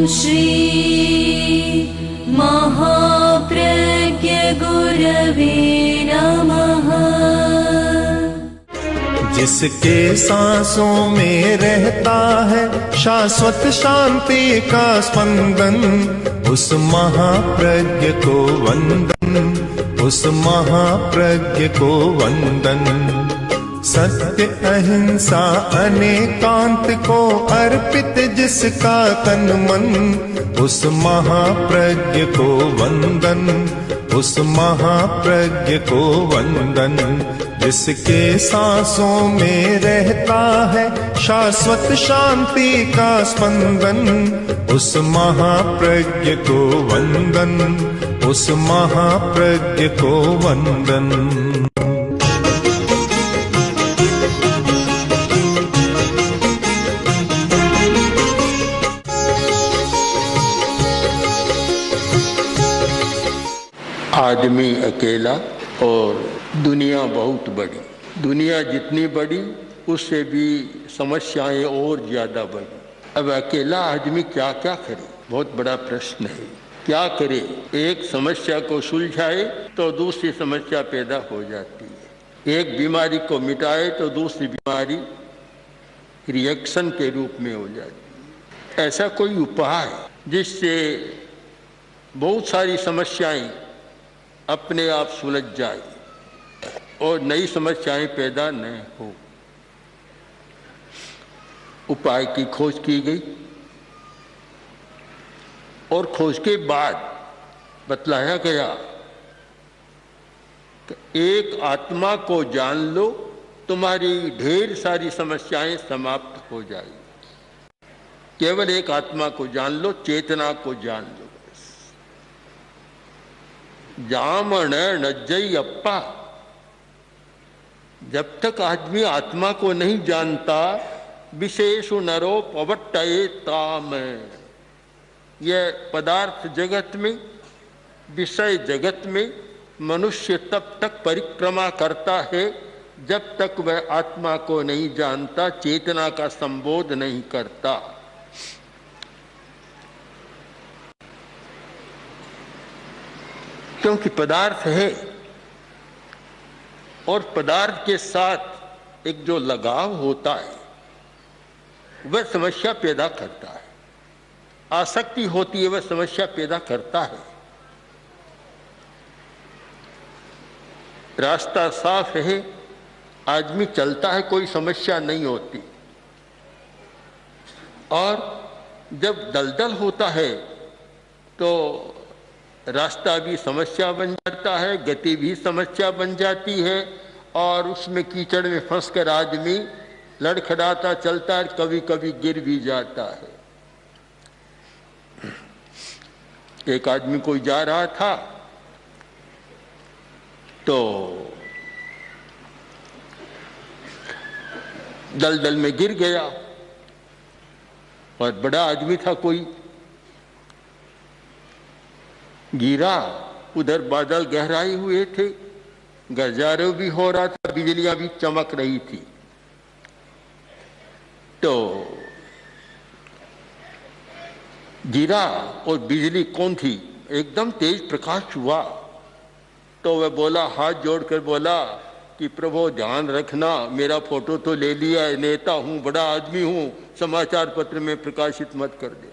श्री महाप्रज्ञ गुरवे नमः। जिसके सांसों में रहता है शाश्वत शांति का स्पंदन, उस महाप्रज्ञ को वंदन, उस महाप्रज्ञ को वंदन। सत्य अहिंसा अनेकांत को अर्पित जिसका तन मन, उस महाप्रज्ञ को वंदन, उस महाप्रज्ञ को वंदन। जिसके सांसों में रहता है शाश्वत शांति का स्पंदन, उस महाप्रज्ञ को वंदन, उस महाप्रज्ञ को वंदन। आदमी अकेला और दुनिया बहुत बड़ी। दुनिया जितनी बड़ी उससे भी समस्याएं और ज्यादा बड़ी। अब अकेला आदमी क्या क्या करे, बहुत बड़ा प्रश्न है। क्या करे? एक समस्या को सुलझाए तो दूसरी समस्या पैदा हो जाती है। एक बीमारी को मिटाए तो दूसरी बीमारी रिएक्शन के रूप में हो जाती है। ऐसा कोई उपाय जिससे बहुत सारी समस्याएं अपने आप सुलझ जाए और नई समस्याएं पैदा न हो। उपाय की खोज की गई और खोज के बाद बतलाया गया कि एक आत्मा को जान लो, तुम्हारी ढेर सारी समस्याएं समाप्त हो जाएगी। केवल एक आत्मा को जान लो, चेतना को जान लो। जामण नज्जई अप्पा। जब तक आदमी आत्मा को नहीं जानता, विशेषु नरो पवट्टये ताम। यह पदार्थ जगत में, विषय जगत में मनुष्य तब तक परिक्रमा करता है जब तक वह आत्मा को नहीं जानता, चेतना का संबोध नहीं करता। क्योंकि पदार्थ है और पदार्थ के साथ एक जो लगाव होता है वह समस्या पैदा करता है। आसक्ति होती है, वह समस्या पैदा करता है। रास्ता साफ है, आदमी चलता है, कोई समस्या नहीं होती। और जब दलदल होता है तो रास्ता भी समस्या बन जाता है, गति भी समस्या बन जाती है और उसमें कीचड़ में फंसकर आदमी लड़खड़ाता चलता है, कभी कभी गिर भी जाता है। एक आदमी कोई जा रहा था तो दलदल में गिर गया और बड़ा आदमी था कोई, गिरा। उधर बादल गहराए हुए थे, गरजारे भी हो रहा था, बिजलियां भी चमक रही थी। तो गिरा और बिजली कौन थी, एकदम तेज प्रकाश हुआ। तो वह बोला, हाथ जोड़कर बोला कि प्रभु ध्यान रखना, मेरा फोटो तो ले लिया है, नेता हूं, बड़ा आदमी हूं, समाचार पत्र में प्रकाशित मत कर दे।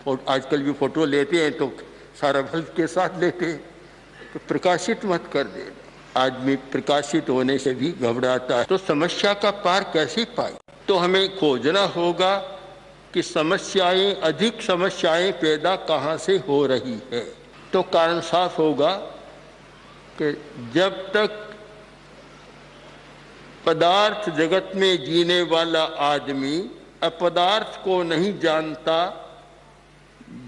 और आजकल भी फोटो लेते हैं तो सारा बल्ब के साथ लेते हैं, तो प्रकाशित मत कर दे। आदमी प्रकाशित होने से भी घबराता है। तो समस्या का पार कैसे पाए? तो हमें खोजना होगा कि समस्याएं, अधिक समस्याएं पैदा कहाँ से हो रही है। तो कारण साफ होगा कि जब तक पदार्थ जगत में जीने वाला आदमी अपदार्थ को नहीं जानता,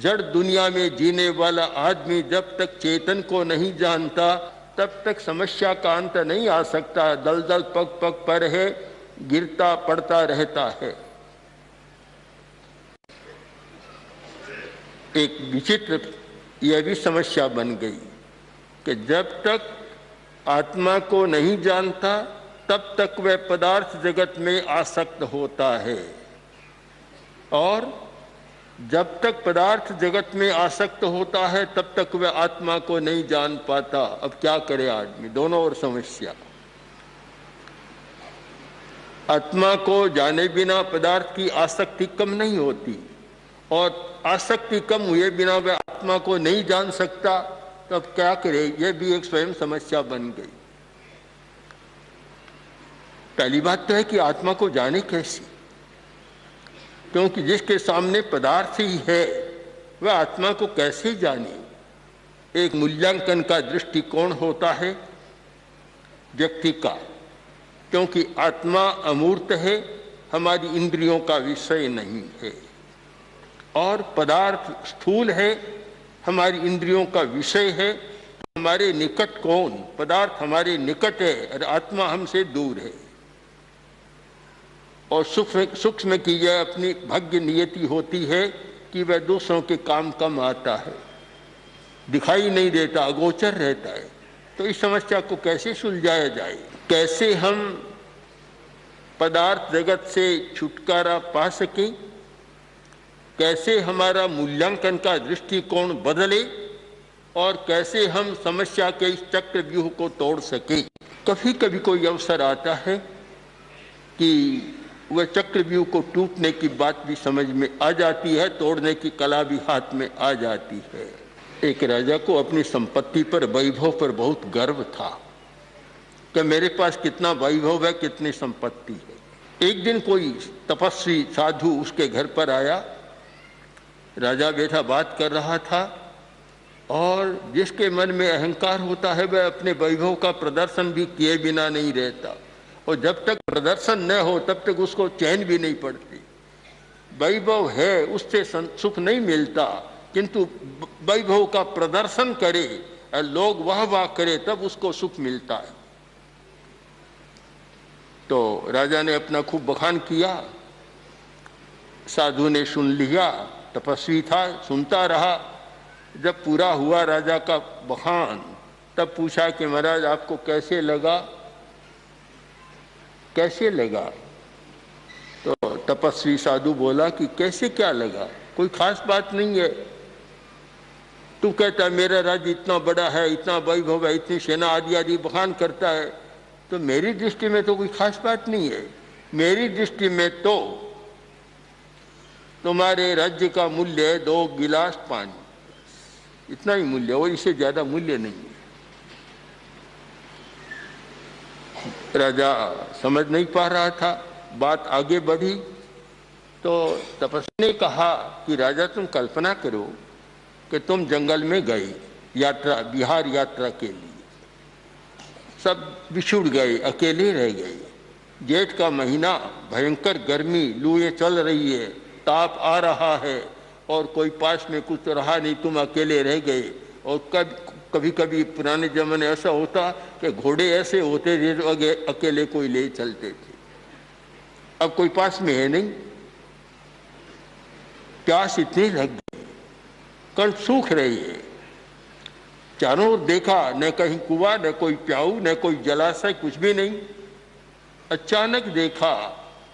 जड़ दुनिया में जीने वाला आदमी जब तक चेतन को नहीं जानता, तब तक समस्या का अंत नहीं आ सकता। दलदल पग पग पर है, गिरता पड़ता रहता है। एक विचित्र यह भी समस्या बन गई कि जब तक आत्मा को नहीं जानता तब तक वह पदार्थ जगत में आसक्त होता है, और जब तक पदार्थ जगत में आसक्त होता है तब तक वह आत्मा को नहीं जान पाता। अब क्या करे आदमी, दोनों ओर समस्या। आत्मा को जाने बिना पदार्थ की आसक्ति कम नहीं होती, और आसक्ति कम हुए बिना वह आत्मा को नहीं जान सकता। तो अब क्या करे, यह भी एक स्वयं समस्या बन गई। पहली बात तो है कि आत्मा को जाने कैसे, क्योंकि जिसके सामने पदार्थ ही है वह आत्मा को कैसे जाने। एक मूल्यांकन का दृष्टिकोण होता है व्यक्ति का, क्योंकि आत्मा अमूर्त है, हमारी इंद्रियों का विषय नहीं है, और पदार्थ स्थूल है, हमारी इंद्रियों का विषय है। तो हमारे निकट कौन, पदार्थ हमारे निकट है और आत्मा हमसे दूर है। और सूक्ष्म की यह अपनी भाग्य नियति होती है कि वह दूसरों के काम कम आता है, दिखाई नहीं देता, अगोचर रहता है। तो इस समस्या को कैसे सुलझाया जाए, कैसे हम पदार्थ जगत से छुटकारा पा सकें, कैसे हमारा मूल्यांकन का दृष्टिकोण बदले, और कैसे हम समस्या के इस चक्रव्यूह को तोड़ सकें। कभी कभी कोई अवसर आता है कि वह चक्रव्यूह को टूटने की बात भी समझ में आ जाती है, तोड़ने की कला भी हाथ में आ जाती है। एक राजा को अपनी संपत्ति पर, वैभव पर बहुत गर्व था कि मेरे पास कितना वैभव है, कितनी संपत्ति है। एक दिन कोई तपस्वी साधु उसके घर पर आया। राजा बैठा बात कर रहा था, और जिसके मन में अहंकार होता है वह अपने वैभव का प्रदर्शन भी किए बिना नहीं रहता, और जब तक प्रदर्शन न हो तब तक उसको चैन भी नहीं पड़ती। वैभव है उससे सुख नहीं मिलता, किंतु वैभव का प्रदर्शन करे और लोग वाह वाह करे तब उसको सुख मिलता है। तो राजा ने अपना खूब बखान किया, साधु ने सुन लिया, तपस्वी था, सुनता रहा। जब पूरा हुआ राजा का बखान, तब पूछा कि महाराज आपको कैसे लगा, कैसे लगा। तो तपस्वी साधु बोला कि कैसे क्या लगा, कोई खास बात नहीं है। तू कहता मेरा राज्य इतना बड़ा है, इतना वैभव है, इतनी सेना आदि आदि बखान करता है, तो मेरी दृष्टि में तो कोई खास बात नहीं है। मेरी दृष्टि में तो तुम्हारे राज्य का मूल्य है 2 गिलास पानी, इतना ही मूल्य, और इससे ज्यादा मूल्य नहीं है। राजा समझ नहीं पा रहा था, बात आगे बढ़ी। तो तपस्वी ने कहा कि राजा तुम कल्पना करो कि तुम जंगल में गए यात्रा, बिहार यात्रा के लिए, सब बिछुड़ गए, अकेले रह गए। जेठ का महीना, भयंकर गर्मी, लूएं चल रही है, ताप आ रहा है, और कोई पास में कुछ रहा नहीं, तुम अकेले रह गए। और कभी कभी पुराने जमाने ऐसा होता कि घोड़े ऐसे होते थे जो अकेले कोई ले चलते थे। अब कोई पास में है नहीं, प्यास इतनी लग गई, कंठ सूख रही है, चारों ओर देखा, न कहीं कुआं, न कोई प्याऊ, न कोई जलाशय, कुछ भी नहीं। अचानक देखा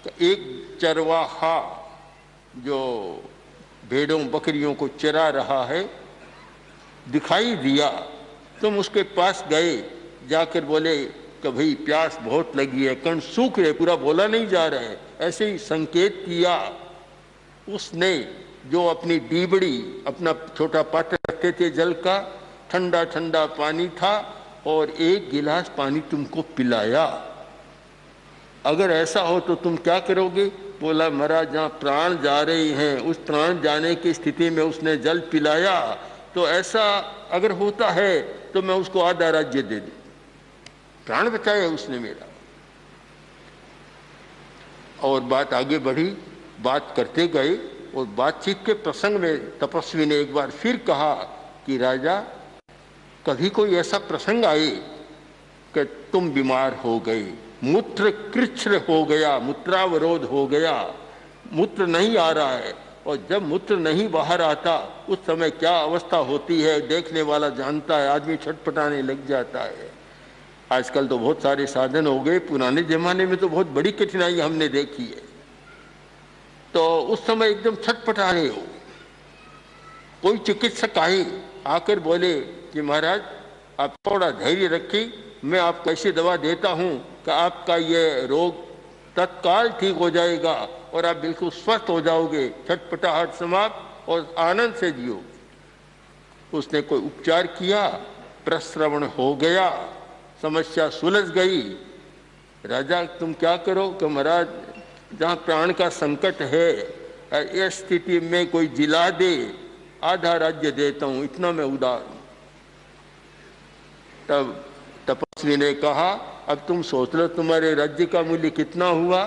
कि एक चरवाहा जो भेड़ों बकरियों को चरा रहा है दिखाई दिया। तुम उसके पास गए, जाकर बोले कि भाई प्यास बहुत लगी है, कंठ सूख रहे, पूरा बोला नहीं जा रहा है, ऐसे ही संकेत किया। उसने जो अपनी डीबड़ी, अपना छोटा पात्र रखते थे जल का, ठंडा ठंडा पानी था, और 1 गिलास पानी तुमको पिलाया। अगर ऐसा हो तो तुम क्या करोगे? बोला महाराज जहाँ प्राण जा रहे हैं उस प्राण जाने की स्थिति में उसने जल पिलाया, तो ऐसा अगर होता है तो मैं उसको आधा राज्य दे दूं, प्राण बचाया उसने मेरा। और बात आगे बढ़ी, बात करते गए, और बातचीत के प्रसंग में तपस्वी ने एक बार फिर कहा कि राजा कभी कोई ऐसा प्रसंग आए कि तुम बीमार हो गए, मूत्र कृच्छ्र हो गया, मूत्रावरोध हो गया, मूत्र नहीं आ रहा है, और जब मूत्र नहीं बाहर आता उस समय क्या अवस्था होती है देखने वाला जानता है, आदमी छटपटाने लग जाता है। आजकल तो बहुत सारे साधन हो गए, पुराने जमाने में तो बहुत बड़ी कठिनाई हमने देखी है। तो उस समय एकदम छटपटा रहे हो, कोई चिकित्सक आए, आकर बोले कि महाराज आप थोड़ा धैर्य रखिए, मैं आपको ऐसी दवा देता हूँ कि आपका ये रोग तत्काल ठीक हो जाएगा और आप बिल्कुल स्वस्थ हो जाओगे, छटपटाहट समाप्त और आनंद से जियो। उसने कोई उपचार किया, प्रश्रवण हो गया, समस्या सुलझ गई। राजा तुम क्या करो कि महाराज जहाँ प्राण का संकट है, इस स्थिति में कोई जिला दे, आधा राज्य देता हूँ, इतना मैं उदार हूँ। तब तपस्वी ने कहा अब तुम सोच लो तुम्हारे राज्य का मूल्य कितना हुआ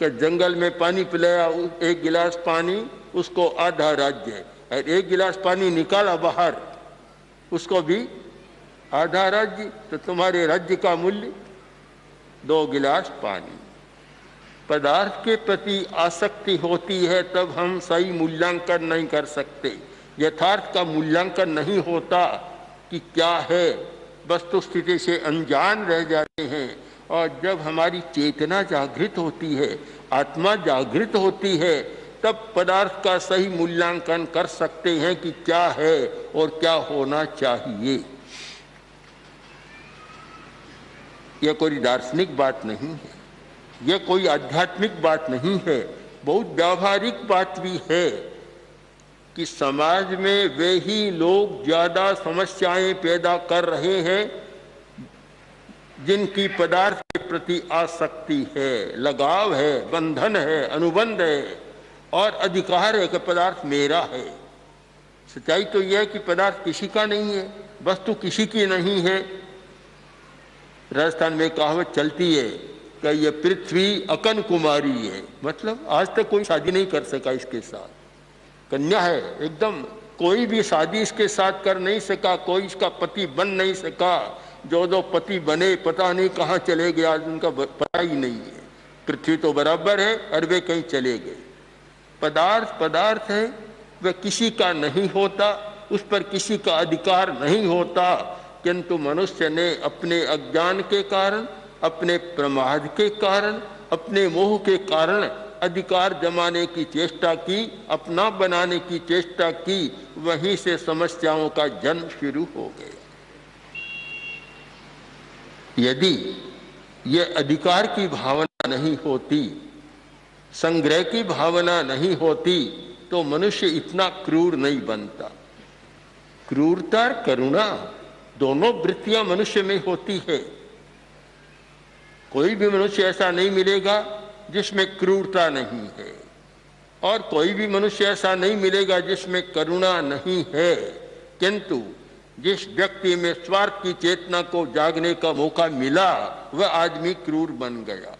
कि जंगल में पानी पिलाया, एक गिलास पानी, उसको आधा राज्य, और एक गिलास पानी निकाला बाहर, उसको भी आधा राज्य, तो तुम्हारे राज्य का मूल्य 2 गिलास पानी। पदार्थ के प्रति आसक्ति होती है तब हम सही मूल्यांकन नहीं कर सकते, यथार्थ का मूल्यांकन नहीं होता कि क्या है, वस्तु स्थिति से अनजान रह जाते हैं। और जब हमारी चेतना जागृत होती है, आत्मा जागृत होती है, तब पदार्थ का सही मूल्यांकन कर सकते हैं कि क्या है और क्या होना चाहिए। यह कोई दार्शनिक बात नहीं है, यह कोई आध्यात्मिक बात नहीं है, बहुत व्यावहारिक बात भी है कि समाज में वे ही लोग ज्यादा समस्याएं पैदा कर रहे हैं जिनकी पदार्थ के प्रति आसक्ति है, लगाव है, बंधन है, अनुबंध है और अधिकार है कि पदार्थ मेरा है। सच्चाई तो यह है कि पदार्थ किसी का नहीं है, वस्तु किसी की नहीं है। राजस्थान में कहावत चलती है कि यह पृथ्वी अकन कुमारी है, मतलब आज तक कोई शादी नहीं कर सका इसके साथ, कन्या है एकदम, कोई भी शादी इसके साथ कर नहीं सका, कोई इसका पति बन नहीं सका। जो पति बने पता नहीं कहाँ चले गए, आज उनका पता ही नहीं है। पृथ्वी तो बराबर है और वे कहीं चले गए। पदार्थ है, वह किसी का नहीं होता, उस पर किसी का अधिकार नहीं होता, किंतु मनुष्य ने अपने अज्ञान के कारण, अपने प्रमाद के कारण, अपने मोह के कारण अधिकार जमाने की चेष्टा की, अपना बनाने की चेष्टा की, वहीं से समस्याओं का जन्म शुरू हो गया। यदि यह अधिकार की भावना नहीं होती, संग्रह की भावना नहीं होती, तो मनुष्य इतना क्रूर नहीं बनता। क्रूरता और करुणा दोनों वृत्तियां मनुष्य में होती है। कोई भी मनुष्य ऐसा नहीं मिलेगा जिसमें क्रूरता नहीं है, और कोई भी मनुष्य ऐसा नहीं मिलेगा जिसमें करुणा नहीं है। किंतु जिस व्यक्ति में स्वार्थ की चेतना को जागने का मौका मिला, वह आदमी क्रूर बन गया।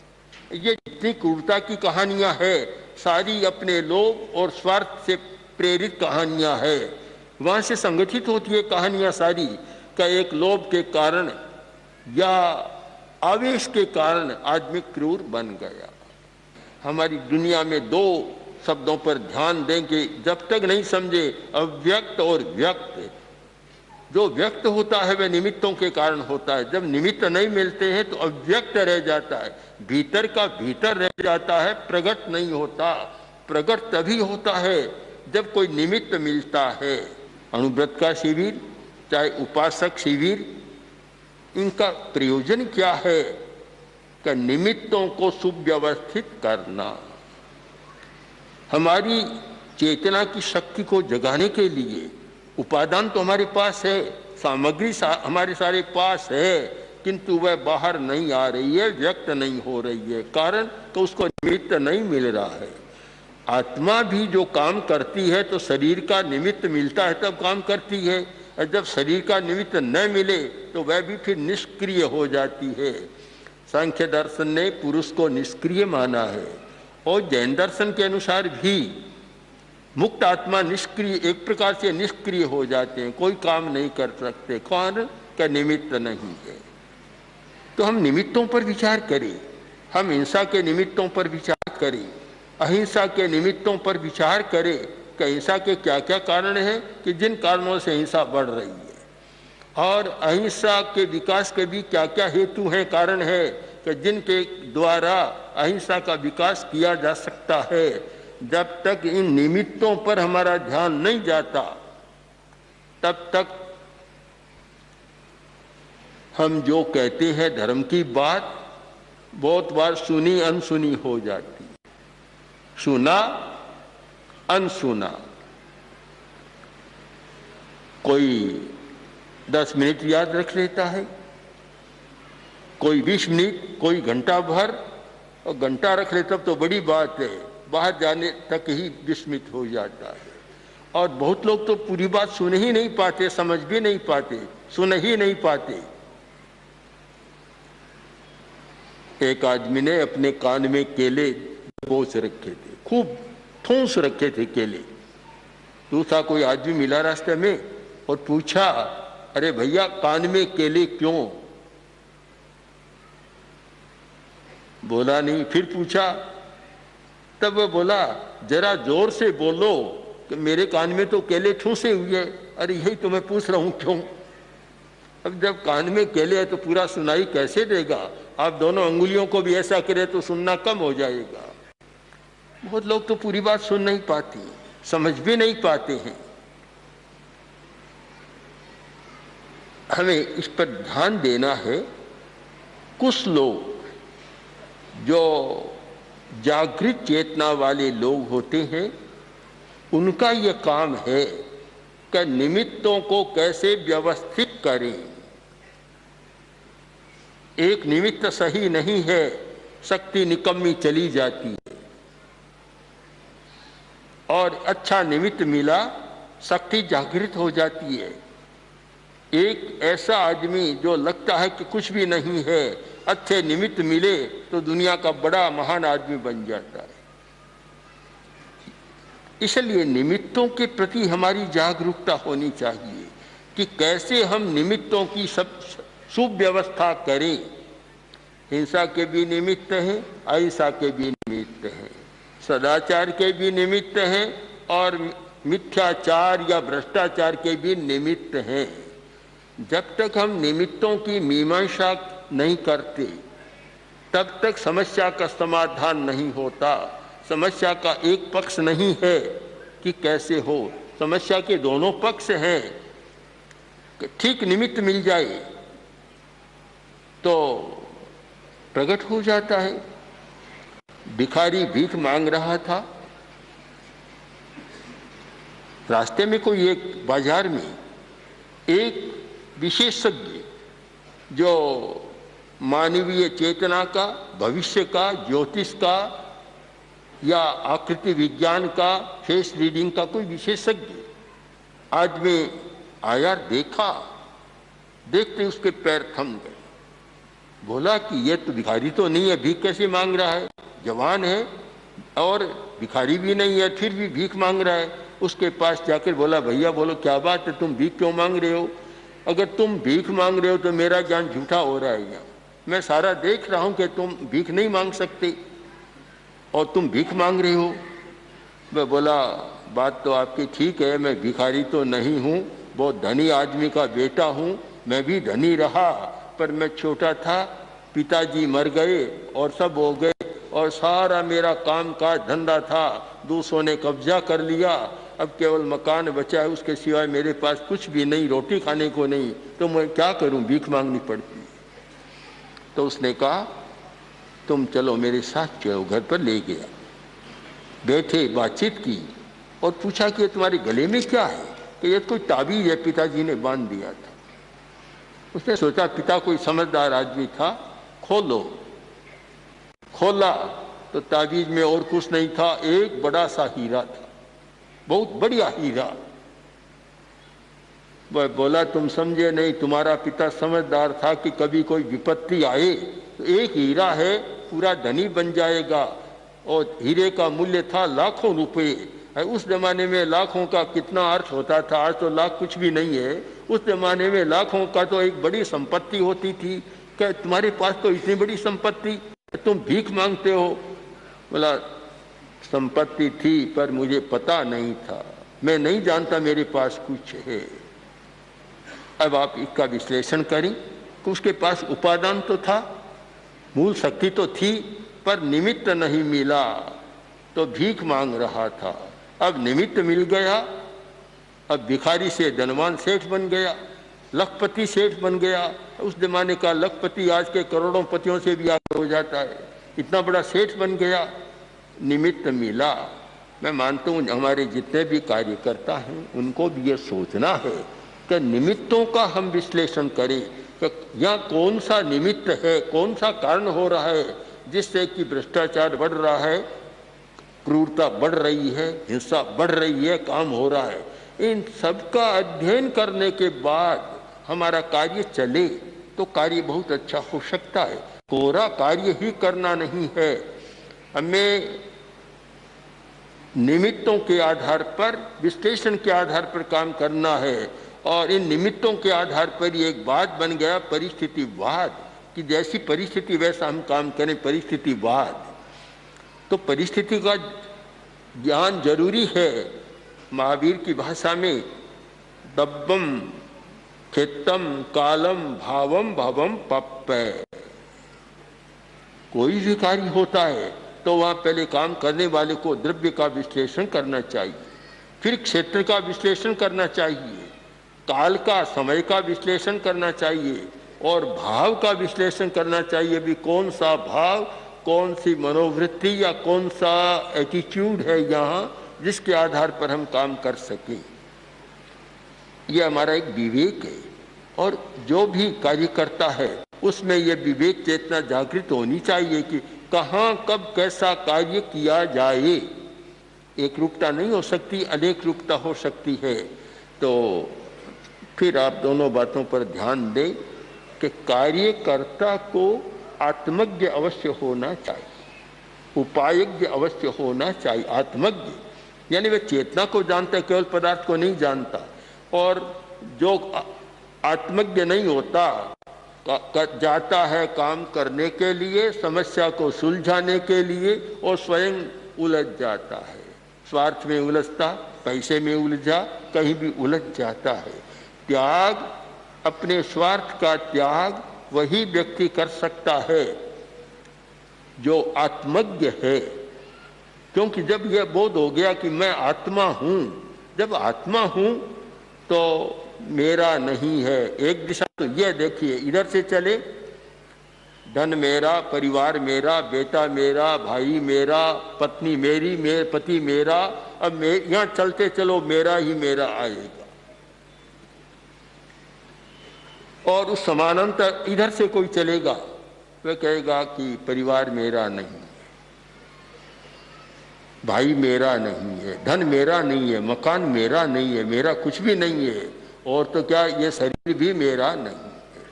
ये जितनी क्रूरता की कहानियां हैं, सारी अपने लोभ और स्वार्थ से प्रेरित कहानियां हैं। वहां से संगठित होती है कहानियां सारी का एक लोभ के कारण या आवेश के कारण आदमी क्रूर बन गया। हमारी दुनिया में 2 शब्दों पर ध्यान देंगे, जब तक नहीं समझे अव्यक्त और व्यक्त। जो व्यक्त होता है वह निमित्तों के कारण होता है, जब निमित्त नहीं मिलते हैं तो अव्यक्त रह जाता है, भीतर का भीतर रह जाता है, प्रकट नहीं होता। प्रकट तभी होता है जब कोई निमित्त मिलता है। अणुव्रत का शिविर, चाहे उपासक शिविर, इनका प्रयोजन क्या है कि निमित्तों को सुव्यवस्थित करना। हमारी चेतना की शक्ति को जगाने के लिए उपादान तो हमारे पास है, सामग्री हमारे सारे पास है, किंतु वह बाहर नहीं आ रही है, व्यक्त नहीं हो रही है। कारण तो उसको निमित्त नहीं मिल रहा है। आत्मा भी जो काम करती है तो शरीर का निमित्त मिलता है तब काम करती है, और जब शरीर का निमित्त न मिले तो वह भी फिर निष्क्रिय हो जाती है। सांख्य दर्शन ने पुरुष को निष्क्रिय माना है, और जैन दर्शन के अनुसार भी मुक्त आत्मा निष्क्रिय, एक प्रकार से निष्क्रिय हो जाते हैं, कोई काम नहीं कर सकते, कारण का निमित्त नहीं है। तो हम निमित्तों पर विचार करें, हम हिंसा के निमित्तों पर विचार करें, अहिंसा के निमित्तों पर विचार करें कि हिंसा के क्या क्या कारण हैं कि जिन कारणों से हिंसा बढ़ रही है, और अहिंसा के विकास के भी क्या क्या हेतु हैं, कारण है, कि जिनके द्वारा अहिंसा का विकास किया जा सकता है। जब तक इन निमित्तों पर हमारा ध्यान नहीं जाता तब तक हम जो कहते हैं धर्म की बात बहुत बार सुनी अनसुनी हो जाती, सुना अनसुना। कोई 10 मिनट याद रख लेता है, कोई 20 मिनट, कोई घंटा भर, और घंटा रख ले तब तो बड़ी बात है, बाहर जाने तक ही विस्मित हो जाता है। और बहुत लोग तो पूरी बात सुन ही नहीं पाते, समझ भी नहीं पाते, सुन ही नहीं पाते। एक आदमी ने अपने कान में केले बोस रखे थे, खूब ठूंस रखे थे केले। दूसरा कोई आदमी मिला रास्ते में और पूछा, अरे भैया कान में केले क्यों? बोला नहीं। फिर पूछा, तब वो बोला, जरा जोर से बोलो कि मेरे कान में तो केले ठूंसे हुए। अरे यही तो मैं पूछ रहा हूं क्यों? अब जब कान में केले है तो पूरा सुनाई कैसे देगा? आप दोनों अंगुलियों को भी ऐसा करें तो सुनना कम हो जाएगा। बहुत लोग तो पूरी बात सुन नहीं पाती, समझ भी नहीं पाते हैं। हमें इस पर ध्यान देना है। कुछ लोग जो जागृत चेतना वाले लोग होते हैं, उनका यह काम है कि निमित्तों को कैसे व्यवस्थित करें। एक निमित्त सही नहीं है, शक्ति निकम्मी चली जाती है, और अच्छा निमित्त मिला, शक्ति जागृत हो जाती है। एक ऐसा आदमी जो लगता है कि कुछ भी नहीं है, अच्छे निमित्त मिले तो दुनिया का बड़ा महान आदमी बन जाता है। इसलिए निमित्तों के प्रति हमारी जागरूकता होनी चाहिए कि कैसे हम निमित्तों की सब सुव्यवस्था करें। हिंसा के भी निमित्त हैं, अहिंसा के भी निमित्त हैं, सदाचार के भी निमित्त हैं, और मिथ्याचार या भ्रष्टाचार के भी निमित्त हैं। जब तक हम निमित्तों की मीमांसा नहीं करते तब तक समस्या का समाधान नहीं होता। समस्या का एक पक्ष नहीं है कि कैसे हो, समस्या के दोनों पक्ष हैं। कि ठीक निमित्त मिल जाए तो प्रकट हो जाता है। भिखारी भीख मांग रहा था, रास्ते में कोई एक बाजार में एक विशेषज्ञ जो मानवीय चेतना का, भविष्य का, ज्योतिष का या आकृति विज्ञान का, फेस रीडिंग का कोई विशेषज्ञ आदमी आया, देखा, देखते उसके पैर थम गए। बोला कि ये तो भिखारी तो नहीं है, भीख कैसे मांग रहा है? जवान है और भिखारी भी नहीं है, फिर भी भीख मांग रहा है। उसके पास जाकर बोला, भैया बोलो क्या बात है, तुम भीख क्यों मांग रहे हो? अगर तुम भीख मांग रहे हो तो मेरा ज्ञान झूठा हो रहा है। यहाँ मैं सारा देख रहा हूं कि तुम भीख नहीं मांग सकते और तुम भीख मांग रहे हो। मैं बोला, बात तो आपकी ठीक है, मैं भिखारी तो नहीं हूँ, बहुत धनी आदमी का बेटा हूँ, मैं भी धनी रहा, पर मैं छोटा था, पिताजी मर गए और सब हो गए, और सारा मेरा काम काज धंधा था दूसरों ने कब्जा कर लिया। अब केवल मकान बचा है, उसके सिवाय मेरे पास कुछ भी नहीं, रोटी खाने को नहीं, तो मैं क्या करूं, भीख मांगनी पड़ती। तो उसने कहा, तुम चलो मेरे साथ चलो। घर पर ले गया, बैठे, बातचीत की और पूछा कि तुम्हारे गले में क्या है? कि ये कोई ताबीज है, पिताजी ने बांध दिया था। उसने सोचा पिता कोई समझदार आदमी था, खोलो। खोला तो ताबीज में और कुछ नहीं था, एक बड़ा सा हीरा था, बहुत बढ़िया हीरा। वह बोला, तुम समझे नहीं, तुम्हारा पिता समझदार था कि कभी कोई विपत्ति आए तो एक हीरा है, पूरा धनी बन जाएगा। और हीरे का मूल्य था लाखों रुपए। उस जमाने में लाखों का कितना अर्थ होता था, आज तो लाख कुछ भी नहीं है। उस जमाने में लाखों का तो एक बड़ी संपत्ति होती थी। क्या तुम्हारे पास तो इतनी बड़ी संपत्ति, तुम भीख मांगते हो? बोला, संपत्ति थी पर मुझे पता नहीं था, मैं नहीं जानता मेरे पास कुछ है। अब आप इसका विश्लेषण करें कि उसके पास उपादान तो था, मूल शक्ति तो थी, पर निमित्त नहीं मिला। तो भीख मांग रहा था, अब निमित्त मिल गया, अब भिखारी से धनवान सेठ बन गया, लखपति सेठ बन गया। उस जमाने का लखपति आज के करोड़ों पतियों से भी आगे हो जाता है, इतना बड़ा सेठ बन गया, निमित्त मिला। मैं मानता हूँ हमारे जितने भी कार्यकर्ता हैं उनको भी ये सोचना है कि निमित्तों का हम विश्लेषण करें कि यहाँ कौन सा निमित्त है, कौन सा कारण हो रहा है जिससे कि भ्रष्टाचार बढ़ रहा है, क्रूरता बढ़ रही है, हिंसा बढ़ रही है, काम हो रहा है। इन सब का अध्ययन करने के बाद हमारा कार्य चले तो कार्य बहुत अच्छा हो सकता है। कोरा कार्य ही करना नहीं है, हमें निमित्तों के आधार पर, विश्लेषण के आधार पर काम करना है। और इन निमित्तों के आधार पर एक बात बन गया परिस्थितिवाद, कि जैसी परिस्थिति वैसा हम काम करें, परिस्थितिवाद। तो परिस्थिति का ज्ञान जरूरी है। महावीर की भाषा में दब्बम खेतम कालम भावम भवम पप्पै, कोई भी कार्य होता है तो वहां पहले काम करने वाले को द्रव्य का विश्लेषण करना चाहिए, फिर क्षेत्र का विश्लेषण करना चाहिए, काल का, समय का विश्लेषण करना चाहिए और भाव का विश्लेषण करना चाहिए। भी कौन सा भाव, कौन सी मनोवृत्ति या कौन सा एटीट्यूड है यहाँ जिसके आधार पर हम काम कर सकें। यह हमारा एक विवेक है और जो भी कार्य करता है उसमें यह विवेक चेतना जागृत होनी चाहिए कि कहाँ कब कैसा कार्य किया जाए। एक रूपता नहीं हो सकती, अनेक रूपता हो सकती है। तो फिर आप दोनों बातों पर ध्यान दें कि कार्यकर्ता को आत्मज्ञ अवश्य होना चाहिए, उपायज्ञ अवश्य होना चाहिए। आत्मज्ञ यानी वह चेतना को जानता है, केवल पदार्थ को नहीं जानता। और जो आत्मज्ञ नहीं होता, जाता है काम करने के लिए, समस्या को सुलझाने के लिए, और स्वयं उलझ जाता है, स्वार्थ में उलझता, पैसे में उलझा, कहीं भी उलझ जाता है। त्याग, अपने स्वार्थ का त्याग वही व्यक्ति कर सकता है जो आत्मज्ञ है। क्योंकि जब यह बोध हो गया कि मैं आत्मा हूं, जब आत्मा हूं तो मेरा नहीं है। एक दिशा तो यह देखिए, इधर से चले, धन मेरा, परिवार मेरा, बेटा मेरा, भाई मेरा, पत्नी मेरी, पति मेरा, अब यहाँ चलते चलो मेरा ही मेरा आएगा। और उस समानांतर इधर से कोई चलेगा, वह कहेगा कि परिवार मेरा नहीं, भाई मेरा नहीं है, धन मेरा नहीं है, मकान मेरा नहीं है, मेरा कुछ भी नहीं है, और तो क्या ये शरीर भी मेरा नहीं है।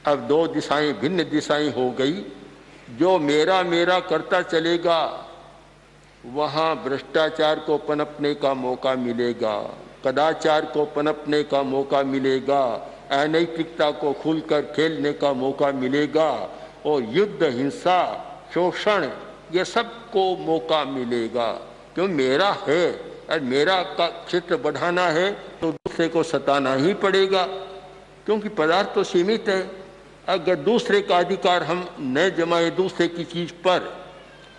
अब दो दिशाएं, भिन्न दिशाएं हो गई। जो मेरा मेरा करता चलेगा वहां भ्रष्टाचार को पनपने का मौका मिलेगा, कदाचार को पनपने का मौका मिलेगा, अनैतिकता को खुलकर खेलने का मौका मिलेगा, और युद्ध, हिंसा, शोषण, ये सब को मौका मिलेगा। क्यों? मेरा है और मेरा का क्षेत्र बढ़ाना है तो दूसरे को सताना ही पड़ेगा, क्योंकि पदार्थ तो सीमित है। अगर दूसरे का अधिकार हम न जमाए दूसरे की चीज पर,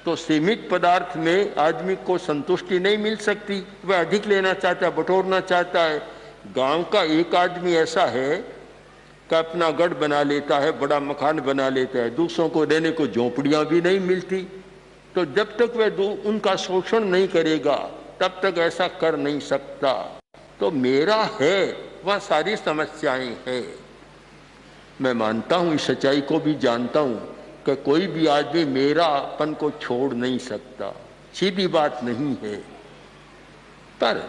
तो सीमित पदार्थ में आदमी को संतुष्टि नहीं मिल सकती, वह अधिक लेना चाहता है, बटोरना चाहता है। गांव का एक आदमी ऐसा है कि अपना गढ़ बना लेता है, बड़ा मकान बना लेता है, दूसरों को रहने को झोपड़ियां भी नहीं मिलती। तो जब तक वह उनका शोषण नहीं करेगा तब तक ऐसा कर नहीं सकता। तो मेरा है वह सारी समस्याएं हैं। मैं मानता हूं, इस सच्चाई को भी जानता हूं कि कोई भी आदमी मेरापन को छोड़ नहीं सकता, सीधी बात नहीं है। पर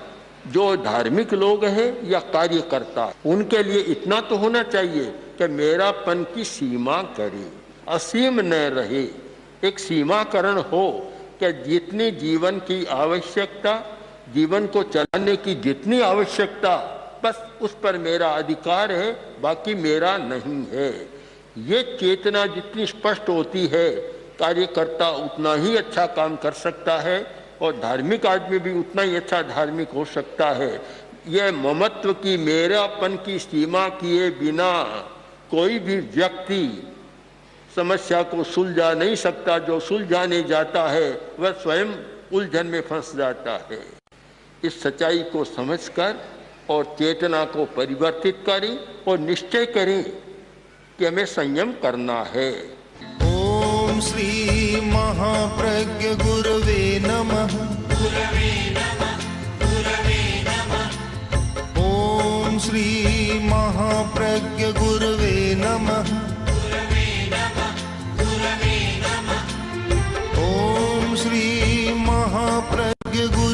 जो धार्मिक लोग हैं या कार्यकर्ता, उनके लिए इतना तो होना चाहिए कि मेरापन की सीमा करे, असीम न रहे, एक सीमाकरण हो कि जितनी जीवन की आवश्यकता, जीवन को चलाने की जितनी आवश्यकता, बस उस पर मेरा अधिकार है, बाकी मेरा नहीं है। ये चेतना जितनी स्पष्ट होती है, कार्यकर्ता उतना ही अच्छा काम कर सकता है और धार्मिक आदमी भी उतना ही अच्छा धार्मिक हो सकता है। यह ममत्व की, मेरापन की सीमा किए बिना कोई भी व्यक्ति समस्या को सुलझा नहीं सकता, जो सुलझाने जाता है वह स्वयं उलझन में फंस जाता है। इस सच्चाई को समझकर और चेतना को परिवर्तित करें और निश्चय करें कि हमें संयम करना है। ओम श्री महाप्रज्ञ गुरवे नमः। ओम श्री महाप्रज्ञ गुरवे नमः। ओम श्री महाप्रज्ञ गुरवे